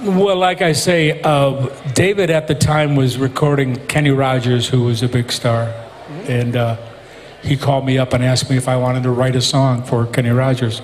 Well, like I say, David at the time was recording Kenny Rogers, who was a big star, and he called me up and asked me if I wanted to write a song for Kenny Rogers.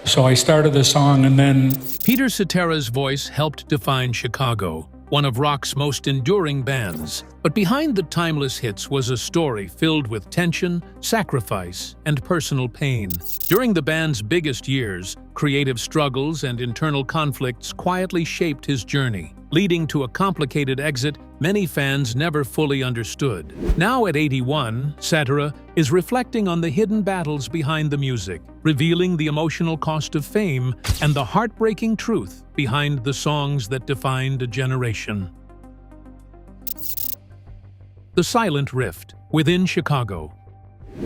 So I started the song, and then Peter Cetera's voice helped define Chicago, one of rock's most enduring bands. But behind the timeless hits was a story filled with tension, sacrifice, and personal pain. During the band's biggest years, creative struggles and internal conflicts quietly shaped his journey, leading to a complicated exit many fans never fully understood. Now at 81, Cetera is reflecting on the hidden battles behind the music, revealing the emotional cost of fame and the heartbreaking truth behind the songs that defined a generation. The Silent Rift within Chicago.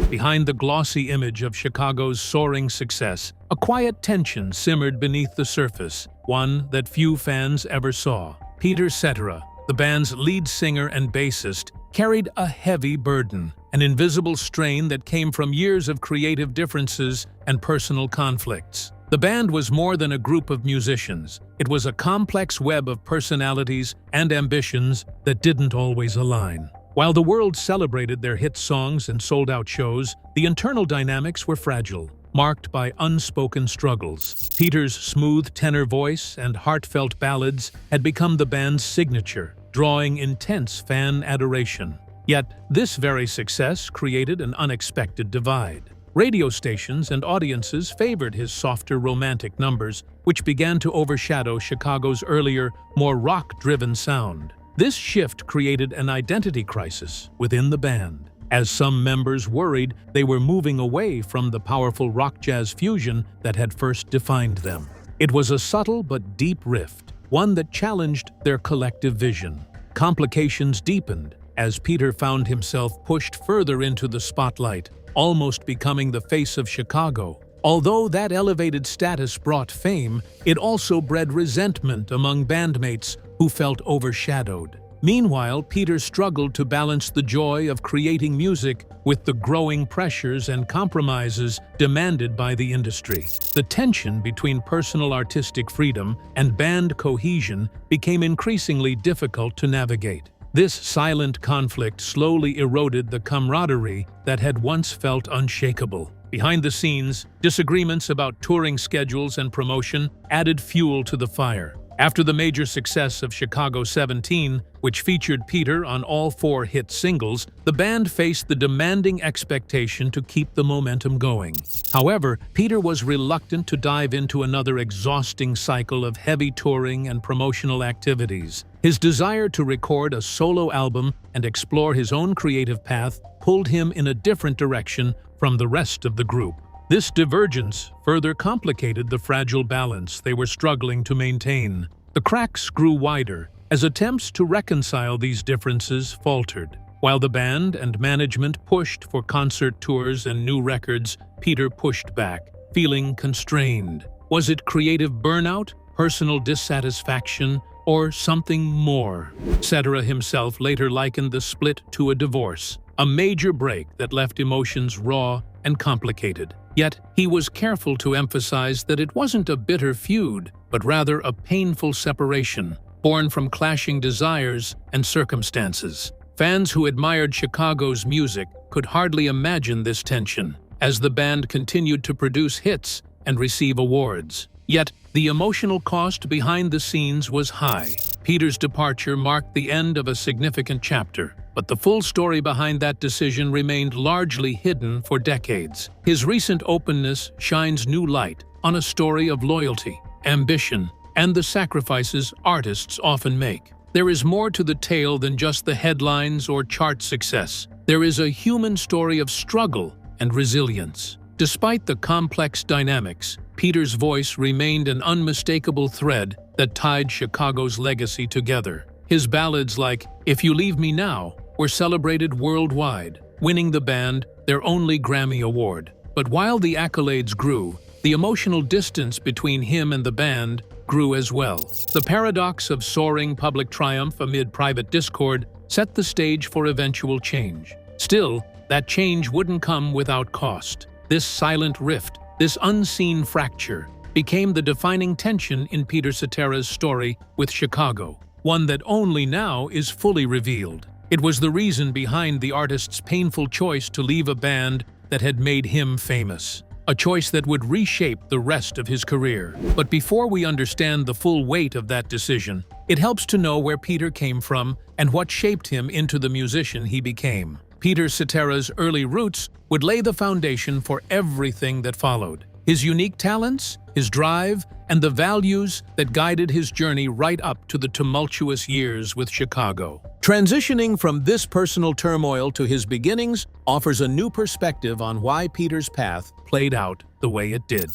Behind the glossy image of Chicago's soaring success, a quiet tension simmered beneath the surface, one that few fans ever saw. Peter Cetera, the band's lead singer and bassist, carried a heavy burden, an invisible strain that came from years of creative differences and personal conflicts. The band was more than a group of musicians. It was a complex web of personalities and ambitions that didn't always align. While the world celebrated their hit songs and sold-out shows, the internal dynamics were fragile, marked by unspoken struggles. Peter's smooth tenor voice and heartfelt ballads had become the band's signature, drawing intense fan adoration. Yet, this very success created an unexpected divide. Radio stations and audiences favored his softer romantic numbers, which began to overshadow Chicago's earlier, more rock-driven sound. This shift created an identity crisis within the band, as some members worried they were moving away from the powerful rock-jazz fusion that had first defined them. It was a subtle but deep rift, one that challenged their collective vision. Complications deepened as Peter found himself pushed further into the spotlight, almost becoming the face of Chicago. Although that elevated status brought fame, it also bred resentment among bandmates who felt overshadowed. Meanwhile, Peter struggled to balance the joy of creating music with the growing pressures and compromises demanded by the industry. The tension between personal artistic freedom and band cohesion became increasingly difficult to navigate. This silent conflict slowly eroded the camaraderie that had once felt unshakable. Behind the scenes, disagreements about touring schedules and promotion added fuel to the fire. After the major success of Chicago 17, which featured Peter on all 4 hit singles, the band faced the demanding expectation to keep the momentum going. However, Peter was reluctant to dive into another exhausting cycle of heavy touring and promotional activities. His desire to record a solo album and explore his own creative path pulled him in a different direction from the rest of the group. This divergence further complicated the fragile balance they were struggling to maintain. The cracks grew wider as attempts to reconcile these differences faltered. While the band and management pushed for concert tours and new records, Peter pushed back, feeling constrained. Was it creative burnout, personal dissatisfaction, or something more? Cetera himself later likened the split to a divorce, a major break that left emotions raw and complicated. Yet, he was careful to emphasize that it wasn't a bitter feud, but rather a painful separation, born from clashing desires and circumstances. Fans who admired Chicago's music could hardly imagine this tension, as the band continued to produce hits and receive awards. Yet, the emotional cost behind the scenes was high. Peter's departure marked the end of a significant chapter, but the full story behind that decision remained largely hidden for decades. His recent openness shines new light on a story of loyalty, ambition, and the sacrifices artists often make. There is more to the tale than just the headlines or chart success. There is a human story of struggle and resilience. Despite the complex dynamics, Peter's voice remained an unmistakable thread that tied Chicago's legacy together. His ballads like "If You Leave Me Now" were celebrated worldwide, winning the band their only Grammy Award. But while the accolades grew, the emotional distance between him and the band grew as well. The paradox of soaring public triumph amid private discord set the stage for eventual change. Still, that change wouldn't come without cost. This silent rift, this unseen fracture, became the defining tension in Peter Cetera's story with Chicago, one that only now is fully revealed. It was the reason behind the artist's painful choice to leave a band that had made him famous, a choice that would reshape the rest of his career. But before we understand the full weight of that decision, it helps to know where Peter came from and what shaped him into the musician he became. Peter Cetera's early roots would lay the foundation for everything that followed. His unique talents, his drive, and the values that guided his journey right up to the tumultuous years with Chicago. Transitioning from this personal turmoil to his beginnings offers a new perspective on why Peter's path played out the way it did.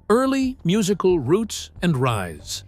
Early musical roots and rise.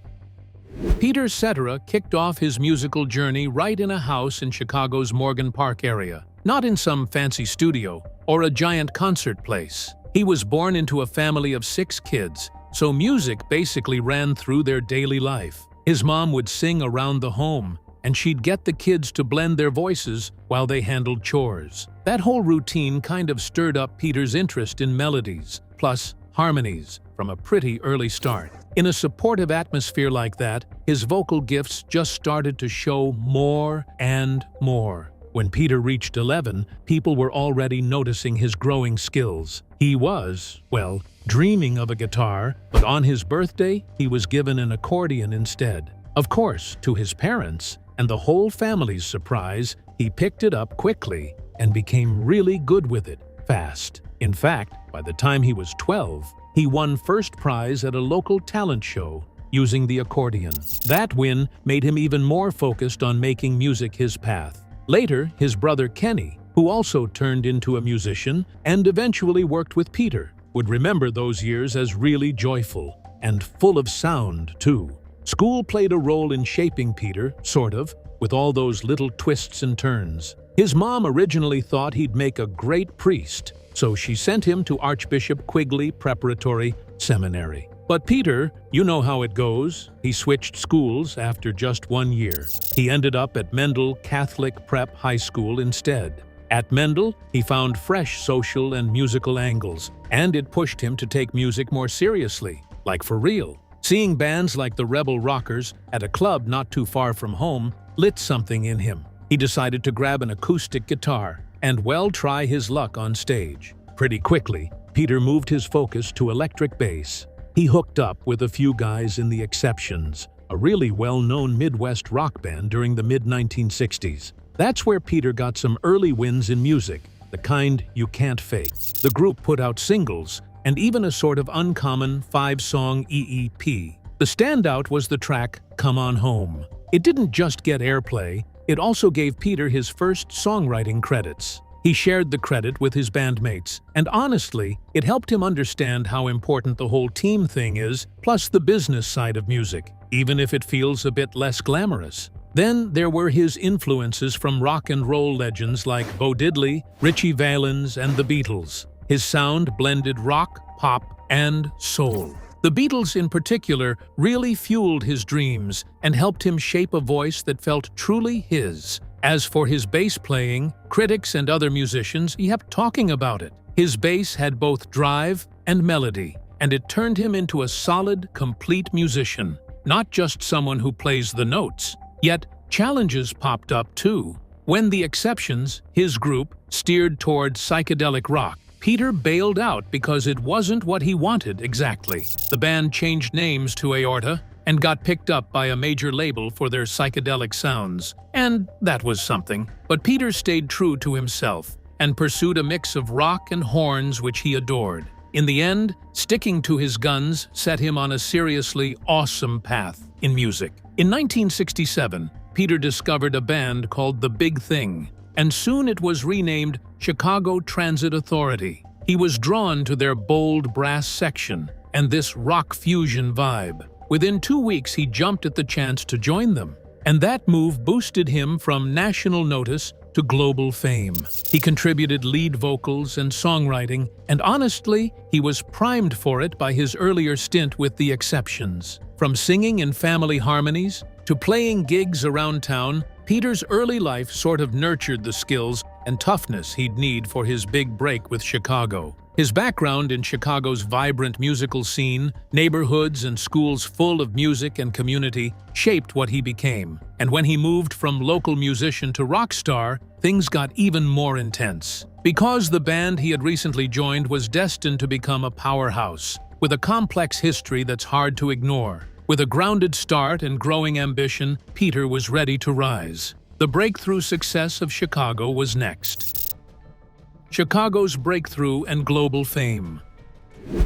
Peter Cetera kicked off his musical journey right in a house in Chicago's Morgan Park area, not in some fancy studio or a giant concert place. He was born into a family of 6 kids, so music basically ran through their daily life. His mom would sing around the home, and she'd get the kids to blend their voices while they handled chores. That whole routine kind of stirred up Peter's interest in melodies, plus harmonies, from a pretty early start. In a supportive atmosphere like that, his vocal gifts just started to show more and more. When Peter reached 11, people were already noticing his growing skills. He was, well, dreaming of a guitar, but on his birthday, he was given an accordion instead. Of course, to his parents and the whole family's surprise, he picked it up quickly and became really good with it, fast. In fact, by the time he was 12, he won first prize at a local talent show using the accordion. That win made him even more focused on making music his path. Later, his brother Kenny, who also turned into a musician and eventually worked with Peter, would remember those years as really joyful and full of sound, too. School played a role in shaping Peter, sort of, with all those little twists and turns. His mom originally thought he'd make a great priest, so she sent him to Archbishop Quigley Preparatory Seminary. But Peter, you know how it goes. He switched schools after just 1 year. He ended up at Mendel Catholic Prep High School instead. At Mendel, he found fresh social and musical angles, and it pushed him to take music more seriously, like for real. Seeing bands like the Rebel Rockers at a club not too far from home lit something in him. He decided to grab an acoustic guitar and, well, try his luck on stage. Pretty quickly, Peter moved his focus to electric bass. He hooked up with a few guys in The Exceptions, a really well-known Midwest rock band during the mid-1960s. That's where Peter got some early wins in music, the kind you can't fake. The group put out singles and even a sort of uncommon 5-song EEP. The standout was the track Come On Home. It didn't just get airplay, it also gave Peter his first songwriting credits. He shared the credit with his bandmates, and honestly, it helped him understand how important the whole team thing is, plus the business side of music, even if it feels a bit less glamorous. Then there were his influences from rock and roll legends like Bo Diddley, Ritchie Valens, and the Beatles. His sound blended rock, pop, and soul. The Beatles in particular really fueled his dreams and helped him shape a voice that felt truly his. As for his bass playing, critics and other musicians kept talking about it. His bass had both drive and melody, and it turned him into a solid, complete musician, not just someone who plays the notes. Yet, challenges popped up too. When The Exceptions, his group, steered toward psychedelic rock, Peter bailed out because it wasn't what he wanted exactly. The band changed names to Aorta and got picked up by a major label for their psychedelic sounds. And that was something. But Peter stayed true to himself and pursued a mix of rock and horns which he adored. In the end, sticking to his guns set him on a seriously awesome path in music. In 1967, Peter discovered a band called The Big Thing, and soon it was renamed Chicago Transit Authority. He was drawn to their bold brass section and this rock fusion vibe. Within 2 weeks, he jumped at the chance to join them, and that move boosted him from national notice to global fame. He contributed lead vocals and songwriting, and honestly, he was primed for it by his earlier stint with The Exceptions. From singing in family harmonies to playing gigs around town, Peter's early life sort of nurtured the skills and toughness he'd need for his big break with Chicago. His background in Chicago's vibrant musical scene, neighborhoods and schools full of music and community, shaped what he became. And when he moved from local musician to rock star, things got even more intense. Because the band he had recently joined was destined to become a powerhouse, with a complex history that's hard to ignore. With a grounded start and growing ambition, Peter was ready to rise. The breakthrough success of Chicago was next. Chicago's breakthrough and global fame.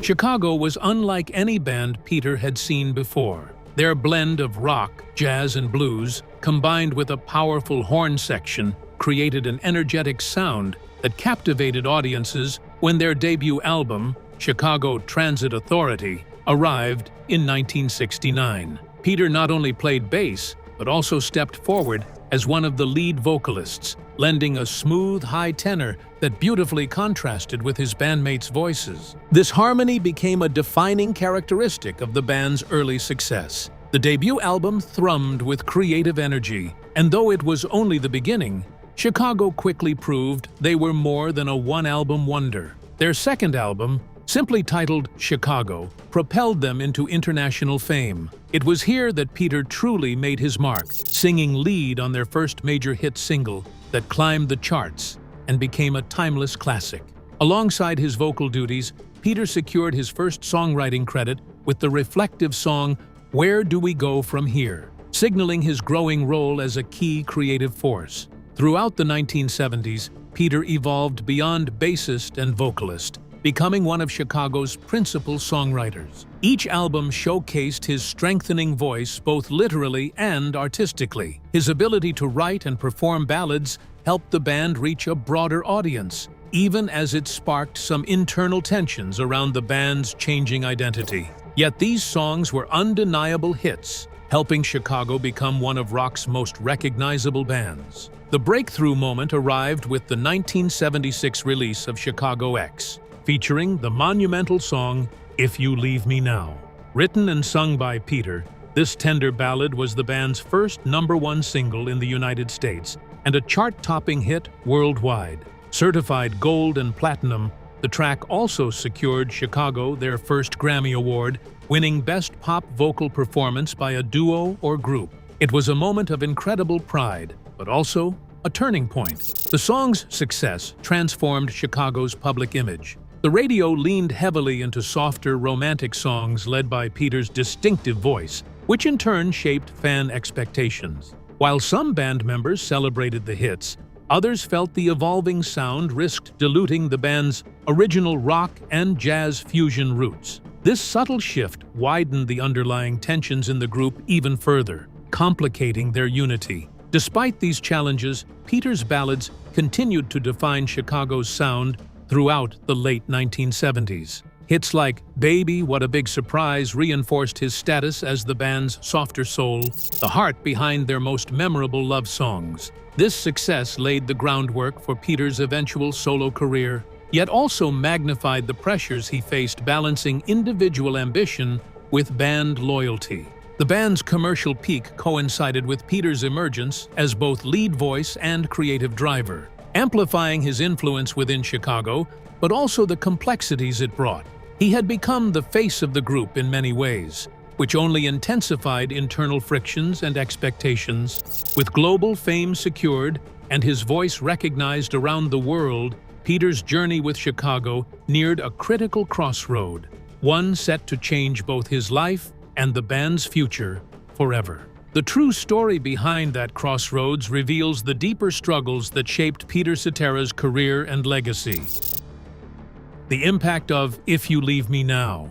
Chicago was unlike any band Peter had seen before. Their blend of rock, jazz, and blues, combined with a powerful horn section, created an energetic sound that captivated audiences when their debut album, Chicago Transit Authority, arrived in 1969. Peter not only played bass, but also stepped forward as one of the lead vocalists, lending a smooth, high tenor that beautifully contrasted with his bandmates' voices. This harmony became a defining characteristic of the band's early success. The debut album thrummed with creative energy, and though it was only the beginning, Chicago quickly proved they were more than a one-album wonder. Their second album, simply titled Chicago, propelled them into international fame. It was here that Peter truly made his mark, singing lead on their first major hit single that climbed the charts and became a timeless classic. Alongside his vocal duties, Peter secured his first songwriting credit with the reflective song Where Do We Go From Here, signaling his growing role as a key creative force. Throughout the 1970s, Peter evolved beyond bassist and vocalist, becoming one of Chicago's principal songwriters. Each album showcased his strengthening voice both literally and artistically. His ability to write and perform ballads helped the band reach a broader audience, even as it sparked some internal tensions around the band's changing identity. Yet these songs were undeniable hits, helping Chicago become one of rock's most recognizable bands. The breakthrough moment arrived with the 1976 release of Chicago X, featuring the monumental song, If You Leave Me Now. Written and sung by Peter, this tender ballad was the band's first #1 single in the United States and a chart-topping hit worldwide. Certified gold and platinum, the track also secured Chicago their first Grammy Award, winning Best Pop Vocal Performance by a Duo or Group. It was a moment of incredible pride, but also a turning point. The song's success transformed Chicago's public image. The radio leaned heavily into softer, romantic songs led by Peter's distinctive voice, which in turn shaped fan expectations. While some band members celebrated the hits, others felt the evolving sound risked diluting the band's original rock and jazz fusion roots. This subtle shift widened the underlying tensions in the group even further, complicating their unity. Despite these challenges, Peter's ballads continued to define Chicago's sound throughout the late 1970s. Hits like Baby, What a Big Surprise reinforced his status as the band's softer soul, the heart behind their most memorable love songs. This success laid the groundwork for Peter's eventual solo career, yet also magnified the pressures he faced balancing individual ambition with band loyalty. The band's commercial peak coincided with Peter's emergence as both lead voice and creative driver, amplifying his influence within Chicago, but also the complexities it brought. He had become the face of the group in many ways, which only intensified internal frictions and expectations. With global fame secured and his voice recognized around the world, Peter's journey with Chicago neared a critical crossroad, one set to change both his life and the band's future forever. The true story behind that crossroads reveals the deeper struggles that shaped Peter Cetera's career and legacy. The impact of If You Leave Me Now.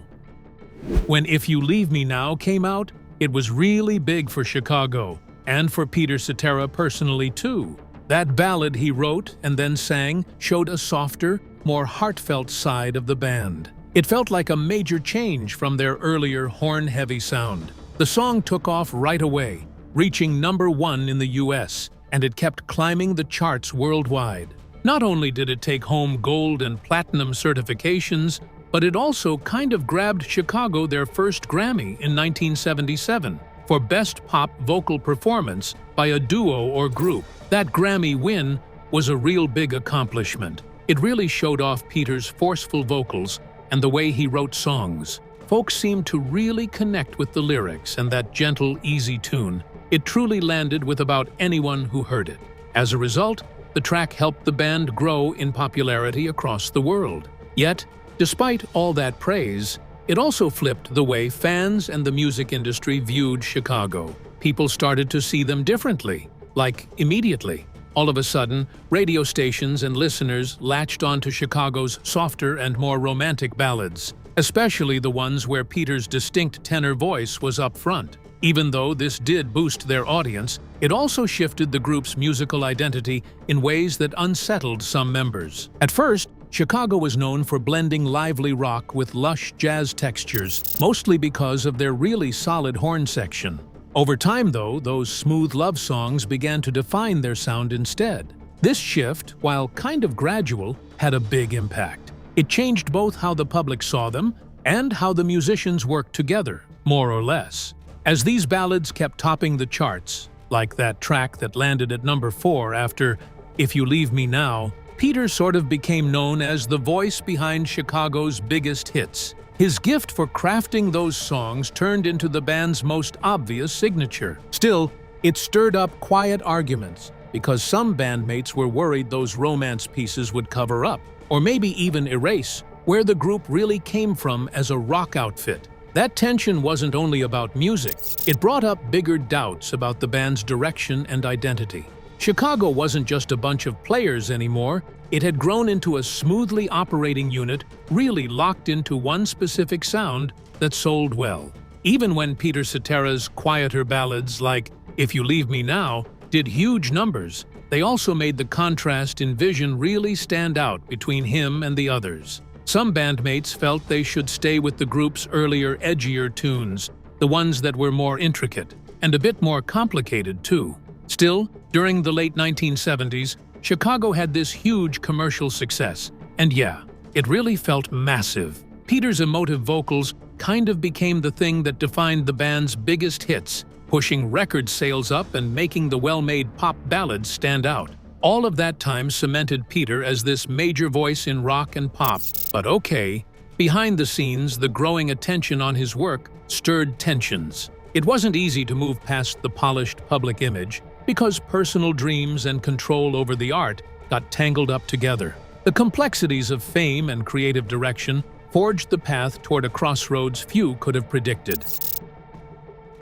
When If You Leave Me Now came out, it was really big for Chicago, and for Peter Cetera personally too. That ballad he wrote and then sang showed a softer, more heartfelt side of the band. It felt like a major change from their earlier horn-heavy sound. The song took off right away, reaching #1 in the US, and it kept climbing the charts worldwide. Not only did it take home gold and platinum certifications, but it also kind of grabbed Chicago their first Grammy in 1977 for Best Pop Vocal Performance by a Duo or Group. That Grammy win was a real big accomplishment. It really showed off Peter's forceful vocals and the way he wrote songs. Folks seemed to really connect with the lyrics and that gentle, easy tune. It truly landed with about anyone who heard it. As a result, the track helped the band grow in popularity across the world. Yet, despite all that praise, it also flipped the way fans and the music industry viewed Chicago. People started to see them differently, like immediately. All of a sudden, radio stations and listeners latched onto Chicago's softer and more romantic ballads, especially the ones where Peter's distinct tenor voice was up front. Even though this did boost their audience, it also shifted the group's musical identity in ways that unsettled some members. At first, Chicago was known for blending lively rock with lush jazz textures, mostly because of their really solid horn section. Over time, though, those smooth love songs began to define their sound instead. This shift, while kind of gradual, had a big impact. It changed both how the public saw them and how the musicians worked together, more or less. As these ballads kept topping the charts, like that track that landed at number 4 after If You Leave Me Now, Peter sort of became known as the voice behind Chicago's biggest hits. His gift for crafting those songs turned into the band's most obvious signature. Still, it stirred up quiet arguments because some bandmates were worried those romance pieces would cover up, or maybe even erase, where the group really came from as a rock outfit. That tension wasn't only about music. It brought up bigger doubts about the band's direction and identity. Chicago wasn't just a bunch of players anymore. It had grown into a smoothly operating unit, really locked into one specific sound that sold well. Even when Peter Cetera's quieter ballads like If You Leave Me Now did huge numbers, they also made the contrast in vision really stand out between him and the others. Some bandmates felt they should stay with the group's earlier, edgier tunes, the ones that were more intricate, and a bit more complicated too. Still, during the late 1970s, Chicago had this huge commercial success, and yeah, it really felt massive. Peter's emotive vocals kind of became the thing that defined the band's biggest hits, pushing record sales up and making the well-made pop ballads stand out. All of that time cemented Peter as this major voice in rock and pop. But okay, behind the scenes, the growing attention on his work stirred tensions. It wasn't easy to move past the polished public image, because personal dreams and control over the art got tangled up together. The complexities of fame and creative direction forged the path toward a crossroads few could have predicted.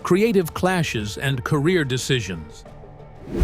Creative clashes and career decisions.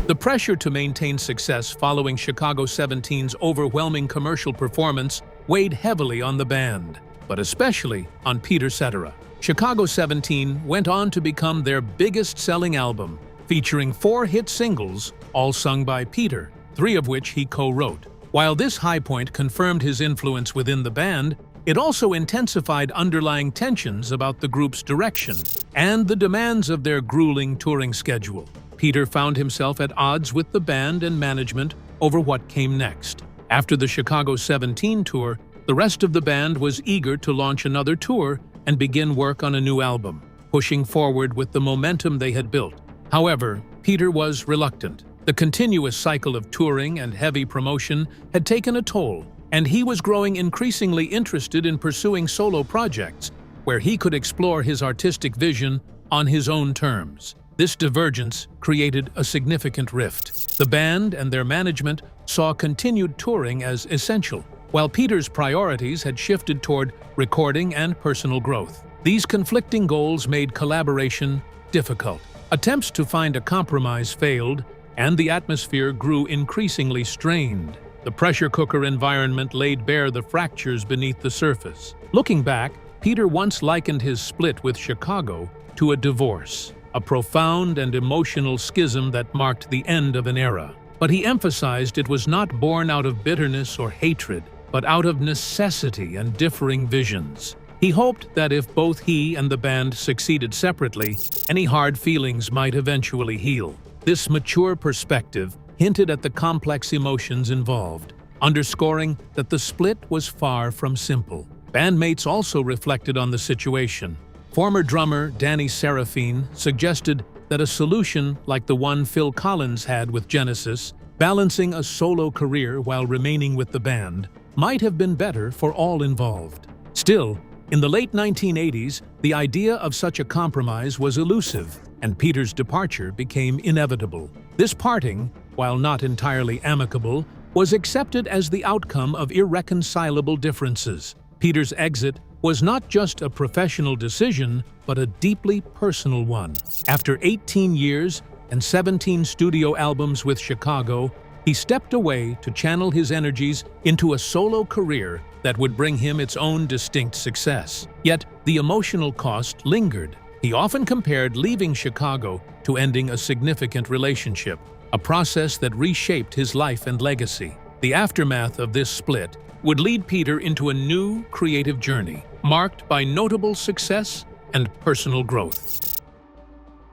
The pressure to maintain success following Chicago 17's overwhelming commercial performance weighed heavily on the band, but especially on Peter Cetera. Chicago 17 went on to become their biggest-selling album, featuring 4 hit singles, all sung by Peter, 3 of which he co-wrote. While this high point confirmed his influence within the band, it also intensified underlying tensions about the group's direction and the demands of their grueling touring schedule. Peter found himself at odds with the band and management over what came next. After the Chicago 17 tour, the rest of the band was eager to launch another tour and begin work on a new album, pushing forward with the momentum they had built. However, Peter was reluctant. The continuous cycle of touring and heavy promotion had taken a toll, and he was growing increasingly interested in pursuing solo projects where he could explore his artistic vision on his own terms. This divergence created a significant rift. The band and their management saw continued touring as essential, while Peter's priorities had shifted toward recording and personal growth. These conflicting goals made collaboration difficult. Attempts to find a compromise failed, and the atmosphere grew increasingly strained. The pressure cooker environment laid bare the fractures beneath the surface. Looking back, Peter once likened his split with Chicago to a divorce, a profound and emotional schism that marked the end of an era. But he emphasized it was not born out of bitterness or hatred, but out of necessity and differing visions. He hoped that if both he and the band succeeded separately, any hard feelings might eventually heal. This mature perspective hinted at the complex emotions involved, underscoring that the split was far from simple. Bandmates also reflected on the situation. Former drummer Danny Seraphine suggested that a solution like the one Phil Collins had with Genesis Balancing a solo career while remaining with the band might have been better for all involved. Still, in the late 1980s, the idea of such a compromise was elusive, and Peter's departure became inevitable. This parting, while not entirely amicable, was accepted as the outcome of irreconcilable differences. Peter's exit was not just a professional decision, but a deeply personal one. After 18 years and 17 studio albums with Chicago, he stepped away to channel his energies into a solo career that would bring him its own distinct success. Yet, the emotional cost lingered. He often compared leaving Chicago to ending a significant relationship, a process that reshaped his life and legacy. The aftermath of this split would lead Peter into a new creative journey, marked by notable success and personal growth.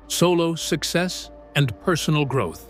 Solo success and personal growth.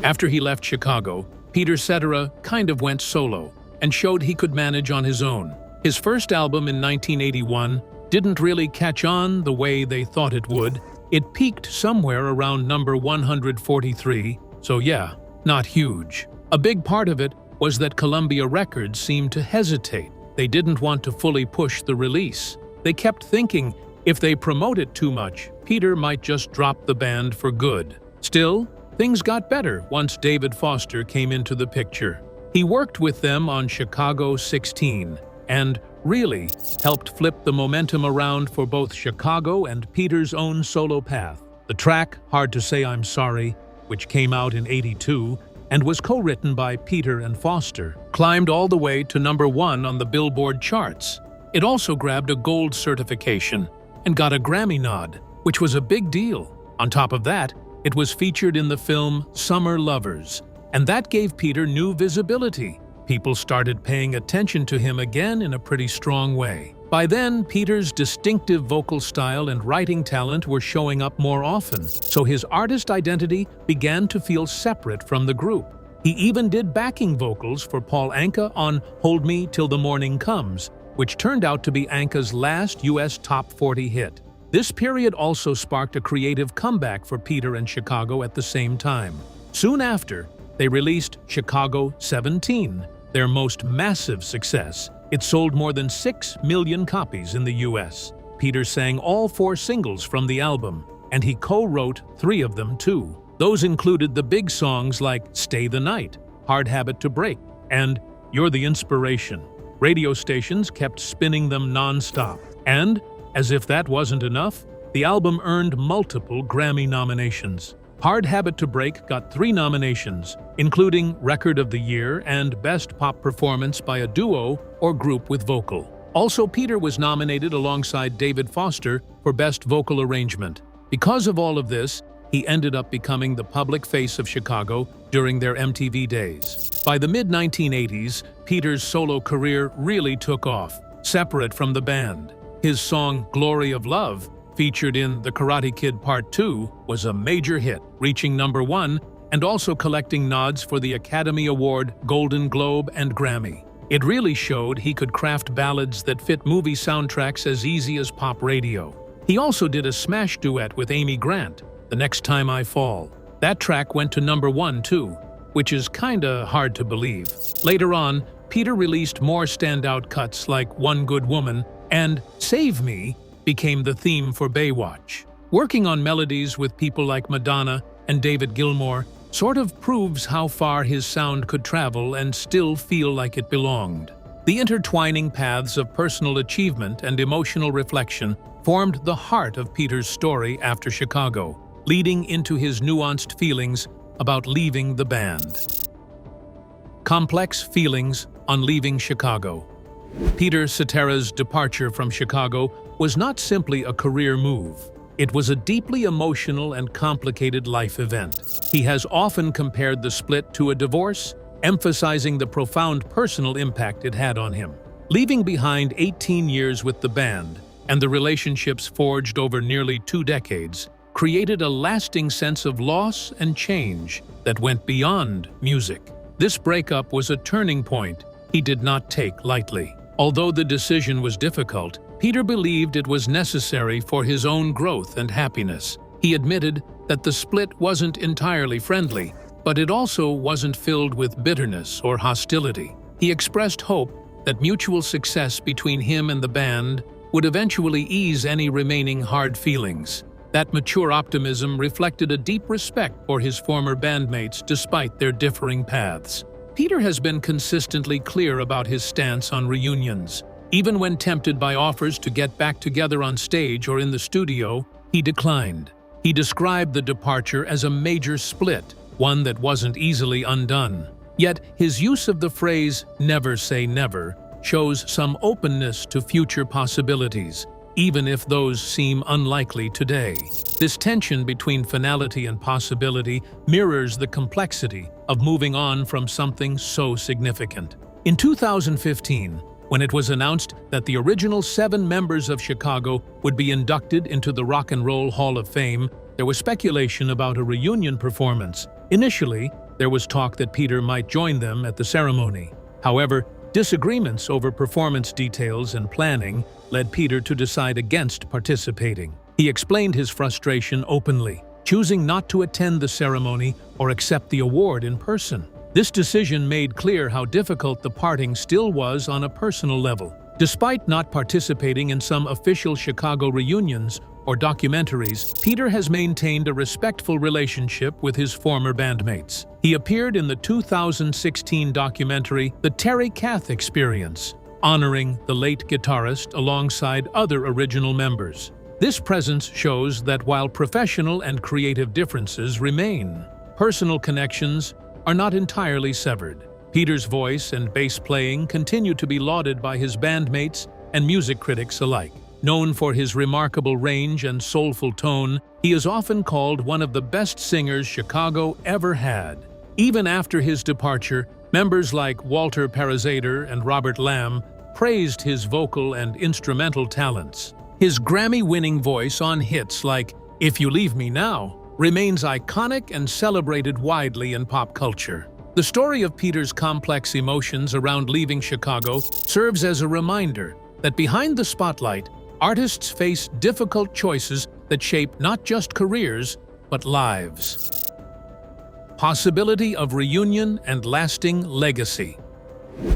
After he left Chicago, Peter Cetera kind of went solo and showed he could manage on his own. His first album in 1981 didn't really catch on the way they thought it would. It peaked somewhere around number 143, so yeah, not huge. A big part of it was that Columbia Records seemed to hesitate. They didn't want to fully push the release. They kept thinking if they promote it too much, Peter might just drop the band for good. Still, things got better once David Foster came into the picture. He worked with them on Chicago 16 and really helped flip the momentum around for both Chicago and Peter's own solo path. The track, Hard to Say I'm Sorry, which came out in '82 and was co-written by Peter and Foster, climbed all the way to number 1 on the Billboard charts. It also grabbed a gold certification and got a Grammy nod, which was a big deal. On top of that, it was featured in the film Summer Lovers, and that gave Peter new visibility. People started paying attention to him again in a pretty strong way. By then, Peter's distinctive vocal style and writing talent were showing up more often, so his artist identity began to feel separate from the group. He even did backing vocals for Paul Anka on Hold Me Till the Morning Comes, which turned out to be Anka's last US Top 40 hit. This period also sparked a creative comeback for Peter and Chicago at the same time. Soon after, they released Chicago 17, their most massive success. It sold more than 6 million copies in the US. Peter sang all 4 singles from the album, and he co-wrote 3 of them too. Those included the big songs like Stay the Night, Hard Habit to Break, and You're the Inspiration. Radio stations kept spinning them non-stop. And, as if that wasn't enough, the album earned multiple Grammy nominations. Hard Habit to Break got 3 nominations, including Record of the Year and Best Pop Performance by a Duo or Group with Vocal. Also, Peter was nominated alongside David Foster for Best Vocal Arrangement. Because of all of this, he ended up becoming the public face of Chicago during their MTV days. By the mid-1980s, Peter's solo career really took off, separate from the band. His song Glory of Love, featured in The Karate Kid Part 2, was a major hit, reaching number 1 and also collecting nods for the Academy Award, Golden Globe, and Grammy. It really showed he could craft ballads that fit movie soundtracks as easy as pop radio. He also did a smash duet with Amy Grant, The Next Time I Fall. That track went to number 1 too, which is kinda hard to believe. Later on, Peter released more standout cuts like One Good Woman, and Save Me became the theme for Baywatch. Working on melodies with people like Madonna and David Gilmour sort of proves how far his sound could travel and still feel like it belonged. The intertwining paths of personal achievement and emotional reflection formed the heart of Peter's story after Chicago, leading into his nuanced feelings about leaving the band. Complex feelings on leaving Chicago. Peter Cetera's departure from Chicago was not simply a career move. It was a deeply emotional and complicated life event. He has often compared the split to a divorce, emphasizing the profound personal impact it had on him. Leaving behind 18 years with the band and the relationships forged over nearly 2 decades created a lasting sense of loss and change that went beyond music. This breakup was a turning point he did not take lightly. Although the decision was difficult, Peter believed it was necessary for his own growth and happiness. He admitted that the split wasn't entirely friendly, But it also wasn't filled with bitterness or hostility. He expressed hope that mutual success between him and the band would eventually ease any remaining hard feelings. That mature optimism reflected a deep respect for his former bandmates despite their differing paths. Peter has been consistently clear about his stance on reunions. Even when tempted by offers to get back together on stage or in the studio, he declined. He described the departure as a major split, one that wasn't easily undone. Yet his use of the phrase "never say never" shows some openness to future possibilities, even if those seem unlikely today. This tension between finality and possibility mirrors the complexity of moving on from something so significant. In 2015, when it was announced that the original 7 members of Chicago would be inducted into the Rock and Roll Hall of Fame, there was speculation about a reunion performance. Initially, there was talk that Peter might join them at the ceremony. However, disagreements over performance details and planning led Peter to decide against participating. He explained his frustration openly, choosing not to attend the ceremony or accept the award in person. This decision made clear how difficult the parting still was on a personal level. Despite not participating in some official Chicago reunions or documentaries, Peter has maintained a respectful relationship with his former bandmates. He appeared in the 2016 documentary The Terry Kath Experience, honoring the late guitarist alongside other original members. This presence shows that while professional and creative differences remain, personal connections are not entirely severed. Peter's voice and bass playing continue to be lauded by his bandmates and music critics alike. Known for his remarkable range and soulful tone, he is often called one of the best singers Chicago ever had. Even after his departure, members like Walter Parazater and Robert Lamb praised his vocal and instrumental talents. His Grammy-winning voice on hits like "If You Leave Me Now" remains iconic and celebrated widely in pop culture. The story of Peter's complex emotions around leaving Chicago serves as a reminder that behind the spotlight, artists face difficult choices that shape not just careers, but lives. Possibility of reunion and lasting legacy.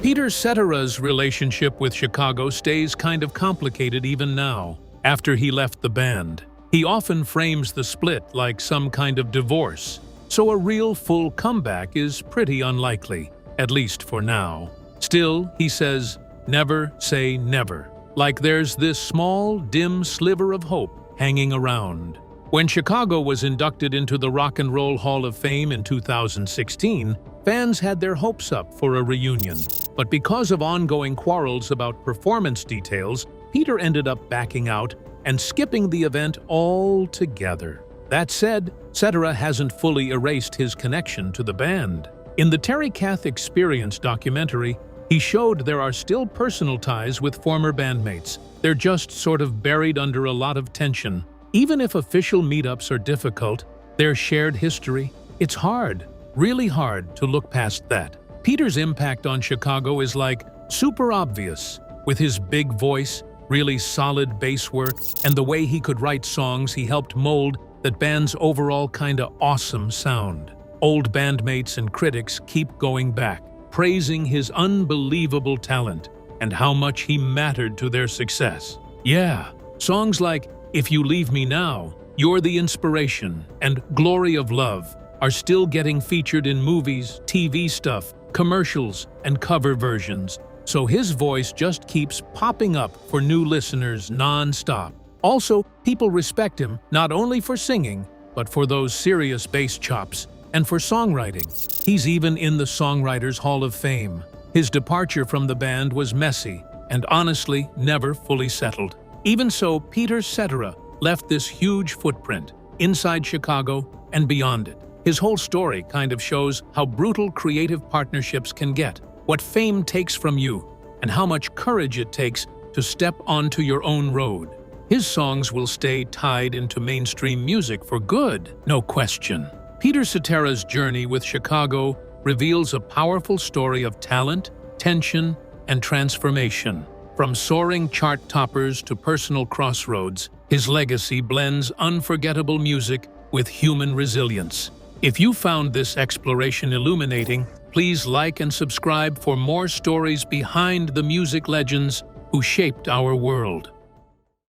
Peter Cetera's relationship with Chicago stays kind of complicated even now. After he left the band, he often frames the split like some kind of divorce, so a real full comeback is pretty unlikely, at least for now. Still, he says, never say never, like there's this small, dim sliver of hope hanging around. When Chicago was inducted into the Rock and Roll Hall of Fame in 2016, fans had their hopes up for a reunion. But because of ongoing quarrels about performance details, Peter ended up backing out and skipping the event altogether. That said, Cetera hasn't fully erased his connection to the band. In the Terry Kath Experience documentary, he showed there are still personal ties with former bandmates. They're just sort of buried under a lot of tension. Even if official meetups are difficult, their shared history, it's hard, really hard to look past that. Peter's impact on Chicago is like super obvious, with his big voice, really solid bass work, and the way he could write songs he helped mold that band's overall kinda awesome sound. Old bandmates and critics keep going back, praising his unbelievable talent and how much he mattered to their success. Yeah, songs like "If You Leave Me Now," "You're the Inspiration," and "Glory of Love" are still getting featured in movies, TV stuff, commercials, and cover versions, so his voice just keeps popping up for new listeners non-stop. Also, people respect him not only for singing, but for those serious bass chops and for songwriting. He's even in the Songwriters Hall of Fame. His departure from the band was messy and honestly never fully settled. Even so, Peter Cetera left this huge footprint inside Chicago and beyond it. His whole story kind of shows how brutal creative partnerships can get, what fame takes from you, and how much courage it takes to step onto your own road. His songs will stay tied into mainstream music for good, no question. Peter Cetera's journey with Chicago reveals a powerful story of talent, tension, and transformation. From soaring chart toppers to personal crossroads, his legacy blends unforgettable music with human resilience. If you found this exploration illuminating, please like and subscribe for more stories behind the music legends who shaped our world.